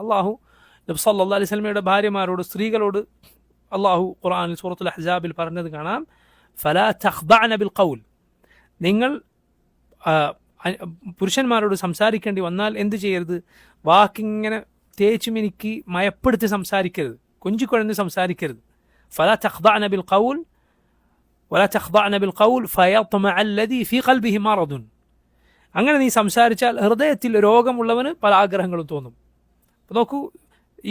അള്ളാഹു നബി സല്ലല്ലാഹു അലൈഹി വസല്ലമയുടെ ഭാര്യമാരോട്, സ്ത്രീകളോട് അള്ളാഹു ഖുർആനിൽ സൂറത്തുൽ അഹ്സാബിൽ പറഞ്ഞത് കാണാം, ഫലാ തഖ്ദഅന ബിൽ ഖൗൽ, നിങ്ങൾ പുരുഷന്മാരോട് സംസാരിക്കേണ്ടി വന്നാൽ എന്ത് ചെയ്യരുത്, വാക്കിങ്ങനെ തേച്ചു മിനുക്കി മയപ്പെടുത്തി സംസാരിക്കരുത്, കൊഞ്ചിക്കുഴഞ്ഞ് സംസാരിക്കരുത്. ഫലാ തഖ്ദഅന ബിൽ ഖൗൽ വലാ തഖ്ദഅന ബിൽ ഖൗൽ ഫയത്മഅ അല്ലദീ ഫീ ഖൽബിഹി മറദുൻ. അങ്ങനെ നീ സംസാരിച്ചാൽ ഹൃദയത്തിൽ രോഗമുള്ളവന് പല ആഗ്രഹങ്ങളും തോന്നും. അപ്പോൾ നോക്കൂ,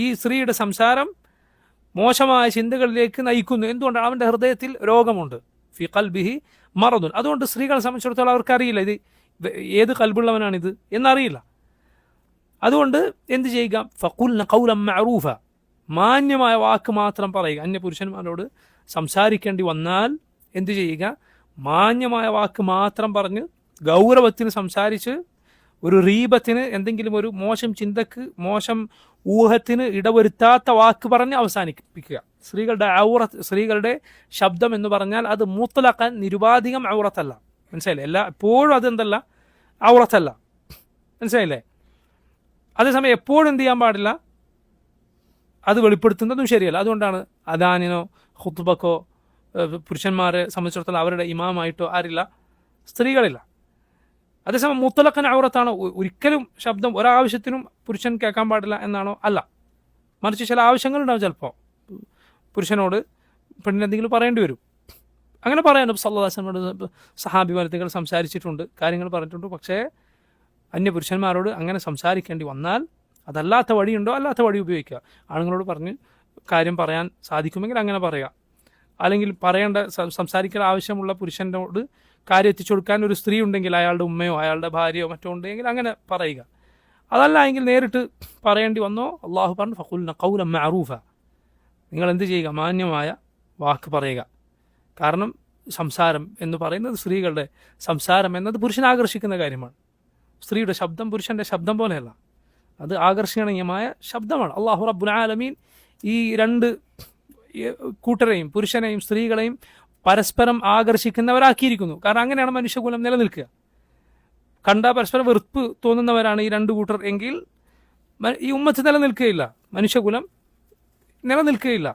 ഈ സ്ത്രീയുടെ സംസാരം മോശമായ ചിന്തകളിലേക്ക് നയിക്കുന്നു. എന്തുകൊണ്ടാണ്? അവൻ്റെ ഹൃദയത്തിൽ രോഗമുണ്ട്. ഫി ഖൽബിഹി മറദുൻ. അതുകൊണ്ട് സ്ത്രീകളെ സംബന്ധിച്ചിടത്തോളം അവർക്കറിയില്ല ഇത് ഏത് കൽബുള്ളവനാണിത് എന്നറിയില്ല. അതുകൊണ്ട് എന്ത് ചെയ്യുക, ഫഖുൽന ഖൗലൻ മഅറൂഫ, മാന്യമായ വാക്ക് മാത്രം പറയുക. അന്യ പുരുഷന്മാരോട് സംസാരിക്കേണ്ടി വന്നാൽ എന്ത് ചെയ്യുക, മാന്യമായ വാക്ക് മാത്രം പറഞ്ഞ് ഗൗരവത്തിന് സംസാരിച്ച് ഒരു റീബത്തിന്, എന്തെങ്കിലും ഒരു മോശം ചിന്തക്ക്, മോശം ഊഹത്തിന് ഇടവരുത്താത്ത വാക്ക് പറഞ്ഞ് അവസാനിപ്പിക്കുക. സ്ത്രീകളുടെ ശബ്ദം എന്ന് പറഞ്ഞാൽ അത് മുത്ലഖൻ നിരുപാധികം ഔറത്തല്ല. മനസ്സിലായില്ലേ? എപ്പോഴും അതെന്തല്ല, ഔറത്തല്ല. മനസ്സിലായില്ലേ? അതേസമയം എപ്പോഴും എന്ത് ചെയ്യാൻ പാടില്ല, അത് വെളിപ്പെടുത്തുന്നതും ശരിയല്ല. അതുകൊണ്ടാണ് അദാനിനോ ഖുത്ബക്കോ പുരുഷന്മാരെ സംബന്ധിച്ചിടത്തോളം അവരുടെ ഇമാമായിട്ടോ ആരില്ല, സ്ത്രീകളില്ല. അതേസമയം മുത്തലഖൻ ഔറത്താണ്. ഒരിക്കലും ശബ്ദം ഒരാവശ്യത്തിനും പുരുഷൻ കേൾക്കാൻ പാടില്ല എന്നാണോ? അല്ല. മറിച്ച് ചില ആവശ്യങ്ങളുണ്ടാവും. ചിലപ്പോൾ പുരുഷനോട് പെണ്ണിന് എന്തെങ്കിലും പറയേണ്ടി വരും. അങ്ങനെ പറയാൻ സല്ലല്ലാഹു അലൈഹി വസല്ലമയോട് സഹാബി വനിതകൾ സംസാരിച്ചിട്ടുണ്ട്, കാര്യങ്ങൾ പറഞ്ഞിട്ടുണ്ട്. പക്ഷേ അന്യ പുരുഷന്മാരോട് അങ്ങനെ സംസാരിക്കേണ്ടി വന്നാൽ അതല്ലാത്ത വഴിയുണ്ടോ, അല്ലാത്ത വഴി ഉപയോഗിക്കുക. ആണുങ്ങളോട് പറഞ്ഞ് കാര്യം പറയാൻ സാധിക്കുമെങ്കിൽ അങ്ങനെ പറയുക. അല്ലെങ്കിൽ സംസാരിക്കേണ്ട ആവശ്യമുള്ള പുരുഷനോട് കാര്യം എത്തിച്ചു കൊടുക്കാൻ ഒരു സ്ത്രീ ഉണ്ടെങ്കിൽ, അയാളുടെ ഉമ്മയോ അയാളുടെ ഭാര്യയോ മറ്റോ ഉണ്ടെങ്കിൽ അങ്ങനെ പറയുക. അതല്ല എങ്കിൽ നേരിട്ട് പറയേണ്ടി വന്നോ, അള്ളാഹു പറഞ്ഞു ഫഖുൽന ഖൗലൻ മഅറൂഫ, നിങ്ങൾ എന്ത് ചെയ്യുക, മാന്യമായ വാക്ക് പറയുക. കാരണം സംസാരം എന്ന് പറയുന്നത്, സ്ത്രീകളുടെ സംസാരം എന്നത് പുരുഷനെ ആകർഷിക്കുന്ന കാര്യമാണ്. സ്ത്രീയുടെ ശബ്ദം പുരുഷൻ്റെ ശബ്ദം പോലെയല്ല, അത് ആകർഷണീയമായ ശബ്ദമാണ്. അള്ളാഹു റബ്ബുൽ ആലമീൻ ഈ രണ്ട് കൂട്ടരെയും, പുരുഷനെയും സ്ത്രീകളെയും പരസ്പരം ആകർഷിക്കുന്നവരാക്കിയിരിക്കുന്നു. കാരണം അങ്ങനെയാണ് മനുഷ്യകുലം നിലനിൽക്കുക. കണ്ട പരസ്പരം വെറുപ്പ് തോന്നുന്നവരാണ് ഈ രണ്ടു കൂട്ടർ എങ്കിൽ ഈ ഉമ്മത്ത് നിലനിൽക്കുകയില്ല, മനുഷ്യകുലം നിലനിൽക്കുകയില്ല.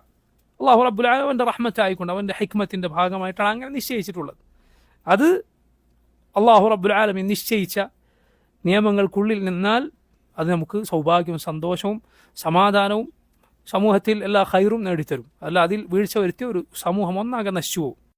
അള്ളാഹു റബ്ബുൽ ആലമീൻ അവൻ്റെ റഹ്മത്തായിക്കൊണ്ട്, അവൻ്റെ ഹിക്മത്തിൻ്റെ ഭാഗമായിട്ടാണ് അങ്ങനെ നിശ്ചയിച്ചിട്ടുള്ളത്. അത് അള്ളാഹു റബ്ബുൽ ആലമീൻ നിശ്ചയിച്ച നിയമങ്ങൾക്കുള്ളിൽ നിന്നാൽ അത് നമുക്ക് സൗഭാഗ്യവും സന്തോഷവും സമാധാനവും സമൂഹത്തിൽ എല്ലാ ഖൈറും നേടിത്തരും. അല്ല അതിൽ വീഴ്ച വരുത്തിയ ഒരു സമൂഹം ഒന്നാകെ നശിച്ചു പോകും.